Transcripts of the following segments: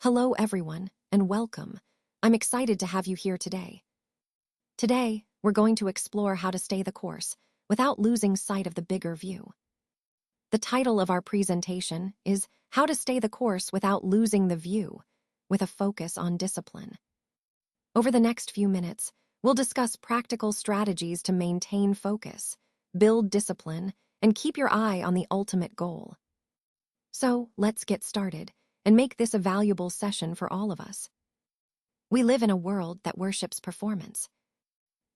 Hello, everyone, and welcome. I'm excited to have you here today. Today, we're going to explore how to stay the course without losing sight of the bigger view. The title of our presentation is How to Stay the Course Without Losing the View, with a focus on discipline. Over the next few minutes, we'll discuss practical strategies to maintain focus, build discipline, and keep your eye on the ultimate goal. So, let's get started and make this a valuable session for all of us. We live in a world that worships performance.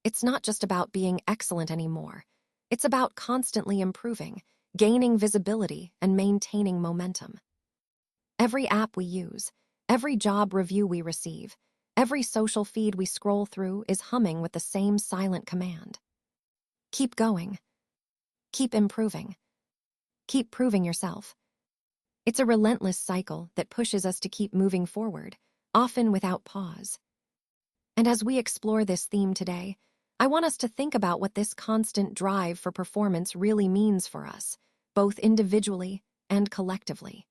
It's not just about being excellent anymore. It's about constantly improving, gaining visibility, and maintaining momentum. Every app we use, every job review we receive, every social feed we scroll through is humming with the same silent command. Keep going. Keep improving. Keep proving yourself. It's a relentless cycle that pushes us to keep moving forward, often without pause. And as we explore this theme today, I want us to think about what this constant drive for performance really means for us, both individually and collectively.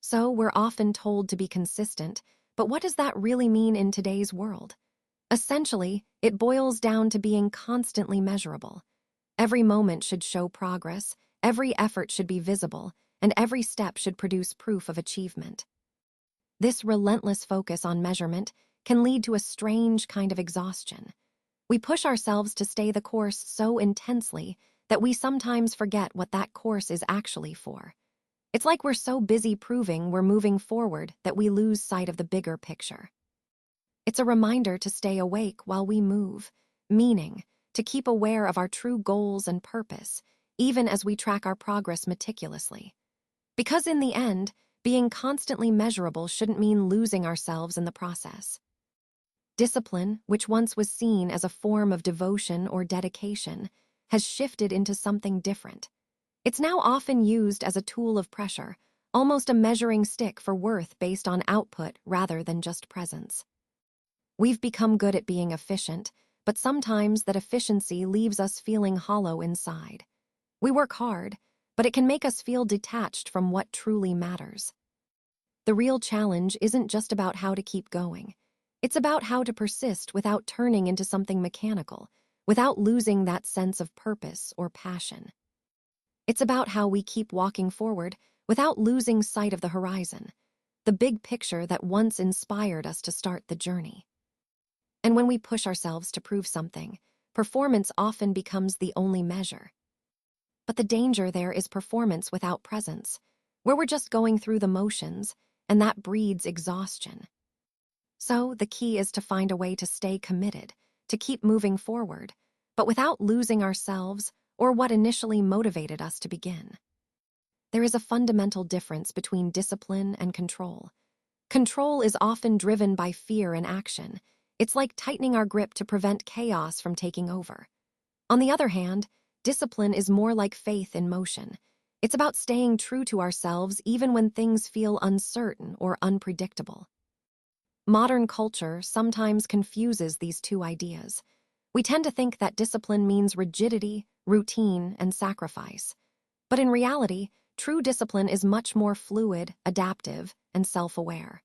So, we're often told to be consistent, but what does that really mean in today's world? Essentially, it boils down to being constantly measurable. Every moment should show progress, every effort should be visible, and every step should produce proof of achievement. This relentless focus on measurement can lead to a strange kind of exhaustion. We push ourselves to stay the course so intensely that we sometimes forget what that course is actually for. It's like we're so busy proving we're moving forward that we lose sight of the bigger picture. It's a reminder to stay awake while we move, meaning to keep aware of our true goals and purpose, even as we track our progress meticulously. Because in the end, being constantly measurable shouldn't mean losing ourselves in the process. Discipline, which once was seen as a form of devotion or dedication, has shifted into something different. It's now often used as a tool of pressure, almost a measuring stick for worth based on output rather than just presence. We've become good at being efficient, but sometimes that efficiency leaves us feeling hollow inside. We work hard, but it can make us feel detached from what truly matters. The real challenge isn't just about how to keep going. It's about how to persist without turning into something mechanical, without losing that sense of purpose or passion. It's about how we keep walking forward without losing sight of the horizon, the big picture that once inspired us to start the journey. And when we push ourselves to prove something, performance often becomes the only measure. But the danger there is performance without presence, where we're just going through the motions, and that breeds exhaustion. So, the key is to find a way to stay committed, to keep moving forward, but without losing ourselves or what initially motivated us to begin. There is a fundamental difference between discipline and control. Control is often driven by fear and action. It's like tightening our grip to prevent chaos from taking over. On the other hand, discipline is more like faith in motion. It's about staying true to ourselves even when things feel uncertain or unpredictable. Modern culture sometimes confuses these two ideas. We tend to think that discipline means rigidity, routine, and sacrifice. But in reality, true discipline is much more fluid, adaptive, and self-aware.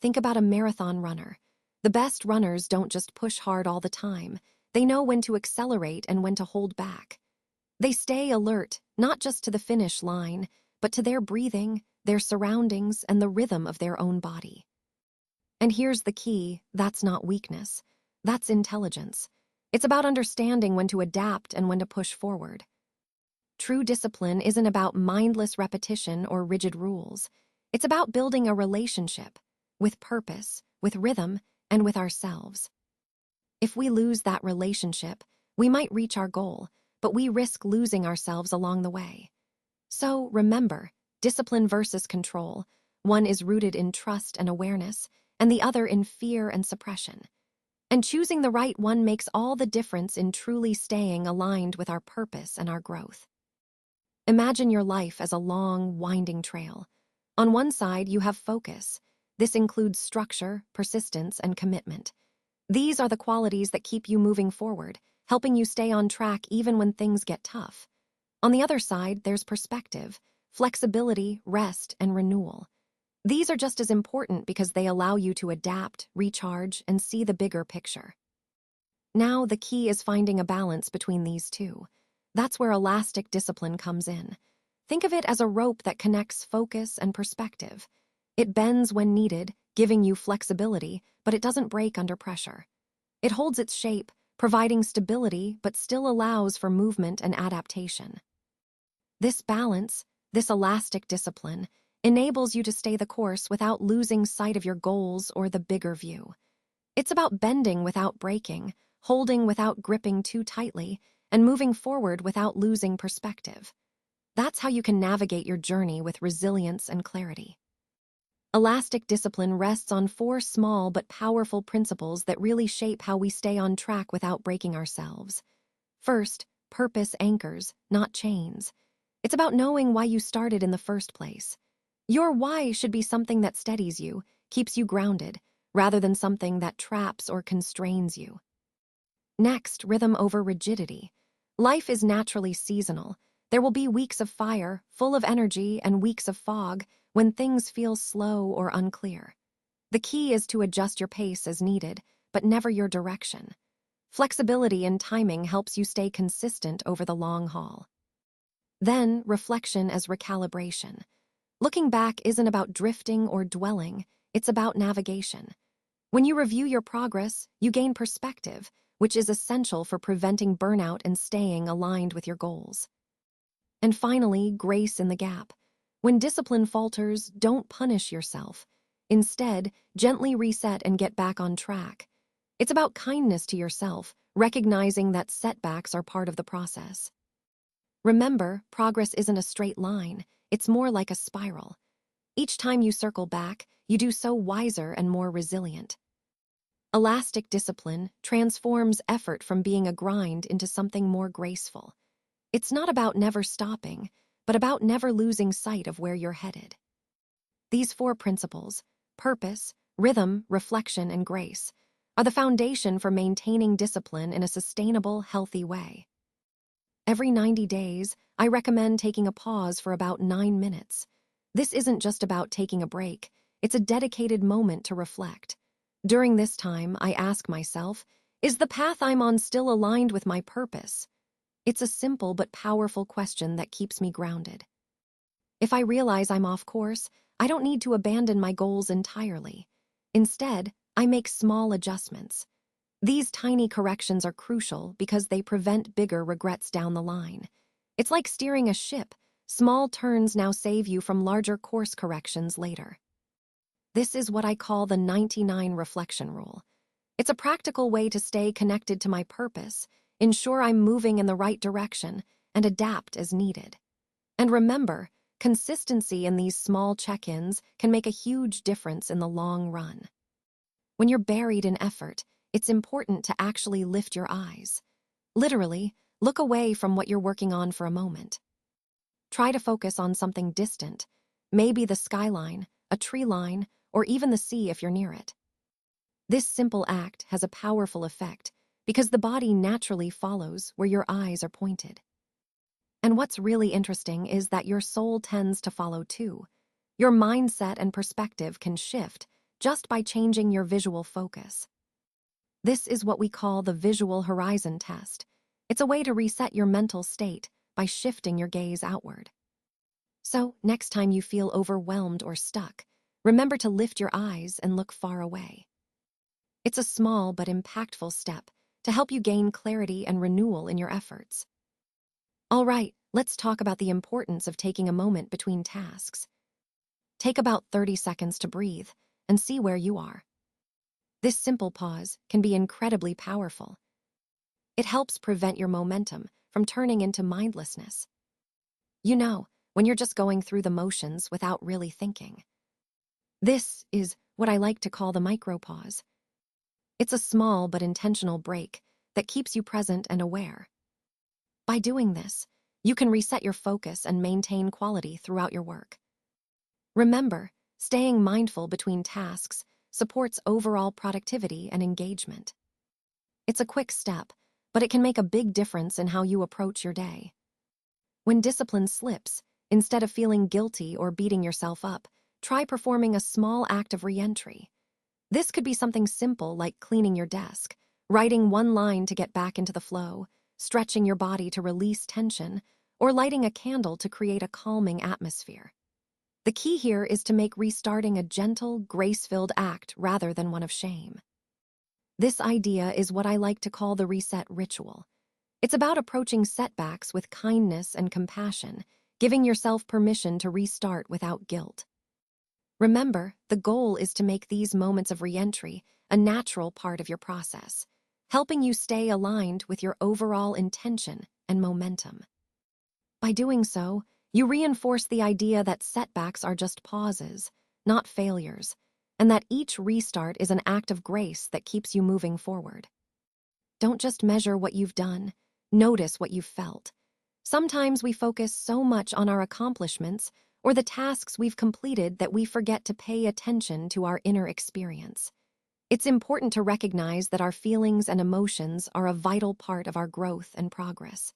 Think about a marathon runner. The best runners don't just push hard all the time. They know when to accelerate and when to hold back. They stay alert, not just to the finish line, but to their breathing, their surroundings, and the rhythm of their own body. And here's the key, that's not weakness. That's intelligence. It's about understanding when to adapt and when to push forward. True discipline isn't about mindless repetition or rigid rules. It's about building a relationship with purpose, with rhythm, and with ourselves. If we lose that relationship, we might reach our goal, but we risk losing ourselves along the way. So remember, discipline versus control. One is rooted in trust and awareness, and the other in fear and suppression. And choosing the right one makes all the difference in truly staying aligned with our purpose and our growth. Imagine your life as a long, winding trail. On one side, you have focus. This includes structure, persistence, and commitment. These are the qualities that keep you moving forward, helping you stay on track even when things get tough. On the other side, there's perspective, flexibility, rest, and renewal. These are just as important because they allow you to adapt, recharge, and see the bigger picture. Now, the key is finding a balance between these two. That's where elastic discipline comes in. Think of it as a rope that connects focus and perspective. It bends when needed, giving you flexibility, but it doesn't break under pressure. It holds its shape, providing stability, but still allows for movement and adaptation. This balance, this elastic discipline, enables you to stay the course without losing sight of your goals or the bigger view. It's about bending without breaking, holding without gripping too tightly, and moving forward without losing perspective. That's how you can navigate your journey with resilience and clarity. Elastic discipline rests on 4 small but powerful principles that really shape how we stay on track without breaking ourselves. First, purpose anchors, not chains. It's about knowing why you started in the first place. Your why should be something that steadies you, keeps you grounded, rather than something that traps or constrains you. Next, rhythm over rigidity. Life is naturally seasonal. There will be weeks of fire, full of energy, and weeks of fog when things feel slow or unclear. The key is to adjust your pace as needed, but never your direction. Flexibility and timing helps you stay consistent over the long haul. Then, reflection as recalibration. Looking back isn't about drifting or dwelling, it's about navigation. When you review your progress, you gain perspective, which is essential for preventing burnout and staying aligned with your goals. And finally, grace in the gap. When discipline falters, don't punish yourself. Instead, gently reset and get back on track. It's about kindness to yourself, recognizing that setbacks are part of the process. Remember, progress isn't a straight line, it's more like a spiral. Each time you circle back, you do so wiser and more resilient. Elastic discipline transforms effort from being a grind into something more graceful. It's not about never stopping, but about never losing sight of where you're headed. These 4 principles, purpose, rhythm, reflection, and grace, are the foundation for maintaining discipline in a sustainable, healthy way. Every 90 days, I recommend taking a pause for about 9 minutes. This isn't just about taking a break, it's a dedicated moment to reflect. During this time, I ask myself, is the path I'm on still aligned with my purpose? It's a simple but powerful question that keeps me grounded. If I realize I'm off course, I don't need to abandon my goals entirely. Instead, I make small adjustments. These tiny corrections are crucial because they prevent bigger regrets down the line. It's like steering a ship. Small turns now save you from larger course corrections later. This is what I call the 99 reflection rule. It's a practical way to stay connected to my purpose, ensure I'm moving in the right direction, and adapt as needed. And remember, consistency in these small check-ins can make a huge difference in the long run. When you're buried in effort, it's important to actually lift your eyes. Literally, look away from what you're working on for a moment. Try to focus on something distant, maybe the skyline, a tree line, or even the sea if you're near it. This simple act has a powerful effect because the body naturally follows where your eyes are pointed. And what's really interesting is that your soul tends to follow too. Your mindset and perspective can shift just by changing your visual focus. This is what we call the visual horizon test. It's a way to reset your mental state by shifting your gaze outward. So, next time you feel overwhelmed or stuck, remember to lift your eyes and look far away. It's a small but impactful step to help you gain clarity and renewal in your efforts. All right, let's talk about the importance of taking a moment between tasks. Take about 30 seconds to breathe and see where you are. This simple pause can be incredibly powerful. It helps prevent your momentum from turning into mindlessness. You know, when you're just going through the motions without really thinking. This is what I like to call the micropause. It's a small but intentional break that keeps you present and aware. By doing this, you can reset your focus and maintain quality throughout your work. Remember, staying mindful between tasks supports overall productivity and engagement. It's a quick step, but it can make a big difference in how you approach your day. When discipline slips, instead of feeling guilty or beating yourself up, try performing a small act of re-entry. This could be something simple like cleaning your desk, writing one line to get back into the flow, stretching your body to release tension, or lighting a candle to create a calming atmosphere. The key here is to make restarting a gentle, grace-filled act rather than one of shame. This idea is what I like to call the reset ritual. It's about approaching setbacks with kindness and compassion, giving yourself permission to restart without guilt. Remember, the goal is to make these moments of re-entry a natural part of your process, helping you stay aligned with your overall intention and momentum. By doing so, you reinforce the idea that setbacks are just pauses, not failures, and that each restart is an act of grace that keeps you moving forward. Don't just measure what you've done, notice what you've felt. Sometimes we focus so much on our accomplishments or the tasks we've completed that we forget to pay attention to our inner experience. It's important to recognize that our feelings and emotions are a vital part of our growth and progress.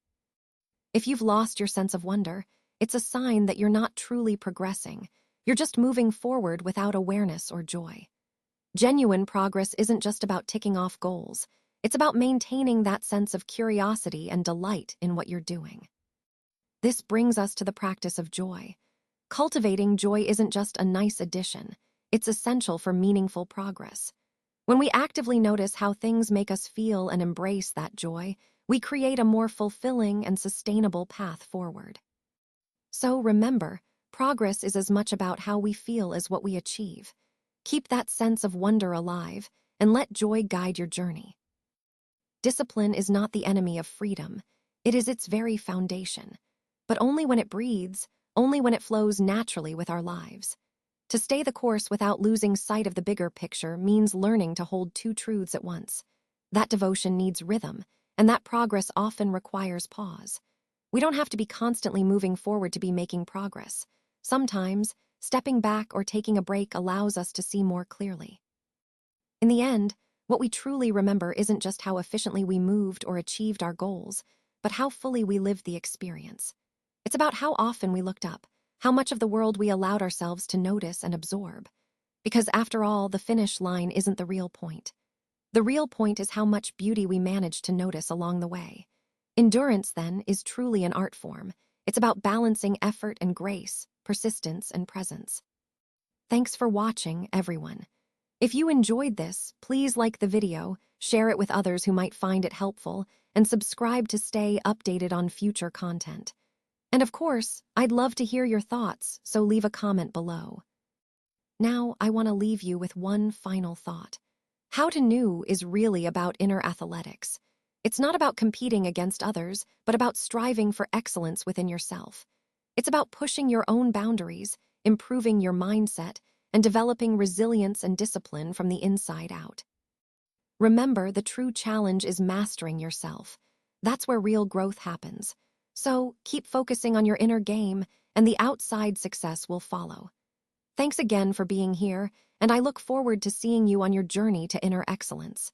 If you've lost your sense of wonder, it's a sign that you're not truly progressing. You're just moving forward without awareness or joy. Genuine progress isn't just about ticking off goals. It's about maintaining that sense of curiosity and delight in what you're doing. This brings us to the practice of joy. Cultivating joy isn't just a nice addition. It's essential for meaningful progress. When we actively notice how things make us feel and embrace that joy, we create a more fulfilling and sustainable path forward. So remember, progress is as much about how we feel as what we achieve. Keep that sense of wonder alive and let joy guide your journey. Discipline is not the enemy of freedom. It is its very foundation. But only when it breathes, only when it flows naturally with our lives. To stay the course without losing sight of the bigger picture means learning to hold two truths at once. That devotion needs rhythm, and that progress often requires pause. We don't have to be constantly moving forward to be making progress. Sometimes, stepping back or taking a break allows us to see more clearly. In the end, what we truly remember isn't just how efficiently we moved or achieved our goals, but how fully we lived the experience. It's about how often we looked up, how much of the world we allowed ourselves to notice and absorb. Because after all, the finish line isn't the real point. The real point is how much beauty we managed to notice along the way. Endurance, then, is truly an art form. It's about balancing effort and grace, persistence and presence. Thanks for watching, everyone. If you enjoyed this, please like the video, share it with others who might find it helpful, and subscribe to stay updated on future content. And of course, I'd love to hear your thoughts, so leave a comment below. Now, I want to leave you with one final thought. How to New is really about inner athletics. It's not about competing against others, but about striving for excellence within yourself. It's about pushing your own boundaries, improving your mindset, and developing resilience and discipline from the inside out. Remember, the true challenge is mastering yourself. That's where real growth happens. So, keep focusing on your inner game, and the outside success will follow. Thanks again for being here, and I look forward to seeing you on your journey to inner excellence.